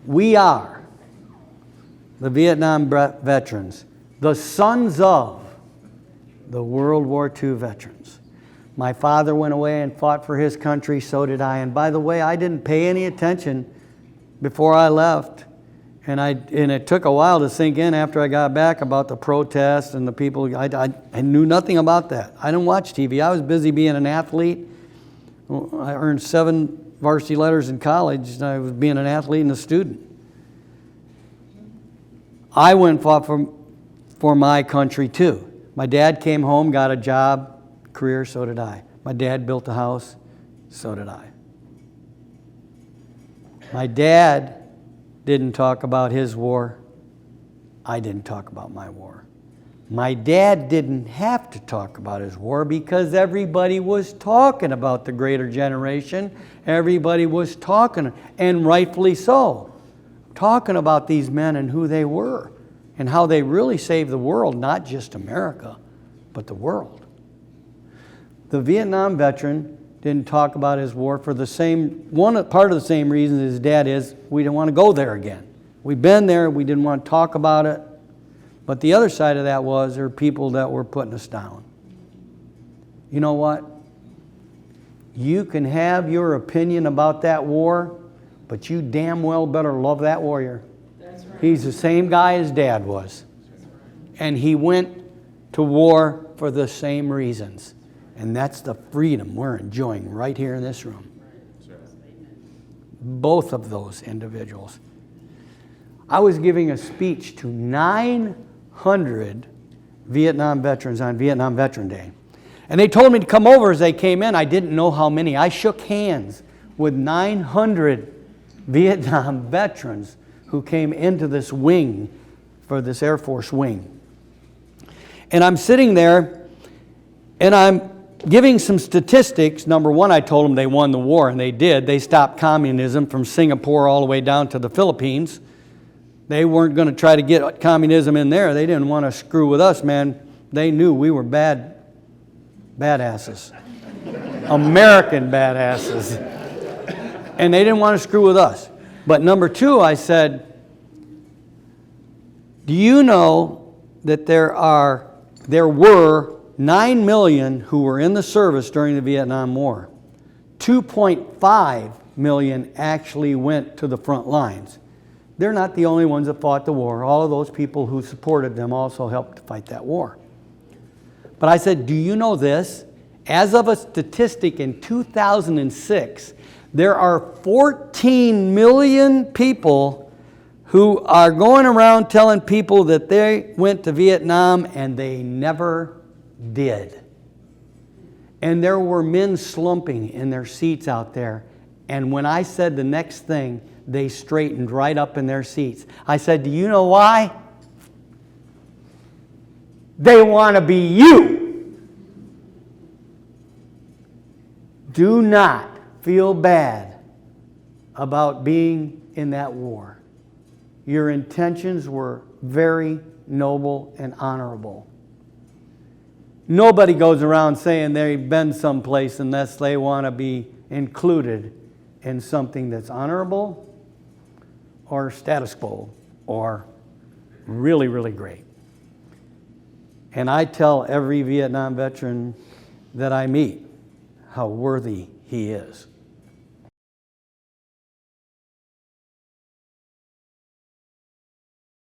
We are the Vietnam veterans, the sons of the World War II veterans. My father went away and fought for his country, so did I. And by the way, I didn't pay any attention before I left. And it took a while to sink in after I got back about the protests and the people. I knew nothing about that. I didn't watch TV. I was busy being an athlete. I earned 7 varsity letters in college, and I was being an athlete and a student. I went and fought for my country too. My dad came home, got a job, career, so did I. My dad built a house, so did I. My dad didn't talk about his war. I didn't talk about my war. My dad didn't have to talk about his war because everybody was talking about the greater generation. Everybody was talking, and rightfully so, talking about these men and who they were and how they really saved the world, not just America, but the world. The Vietnam veteran didn't talk about his war for part of the same reason his dad is. We didn't want to go there again. We've been there, we didn't want to talk about it. But the other side of that was there were people that were putting us down. You know what? You can have your opinion about that war, but you damn well better love that warrior. That's right. He's the same guy his dad was. And he went to war for the same reasons. And that's the freedom we're enjoying right here in this room. Both of those individuals. I was giving a speech to 900 Vietnam veterans on Vietnam Veteran Day. And they told me to come over as they came in. I didn't know how many. I shook hands with 900 Vietnam veterans who came into this wing, for this Air Force wing. And I'm sitting there, and I'm giving some statistics. Number one, I told them they won the war, and they did. They stopped communism from Singapore all the way down to the Philippines. They weren't going to try to get communism in there. They didn't want to screw with us, man. They knew we were badasses. American badasses. And they didn't want to screw with us. But number two, I said, do you know that there were 9 million who were in the service during the Vietnam War? 2.5 million actually went to the front lines. They're not the only ones that fought the war. All of those people who supported them also helped fight that war. But I said, do you know this? As of a statistic in 2006, there are 14 million people who are going around telling people that they went to Vietnam and they never did. And there were men slumping in their seats out there. And when I said the next thing, they straightened right up in their seats. I said, do you know why? They want to be you. Do not feel bad about being in that war. Your intentions were very noble and honorable. Nobody goes around saying they've been someplace unless they want to be included in something that's honorable or status quo or really, really great. And I tell every Vietnam veteran that I meet how worthy he is.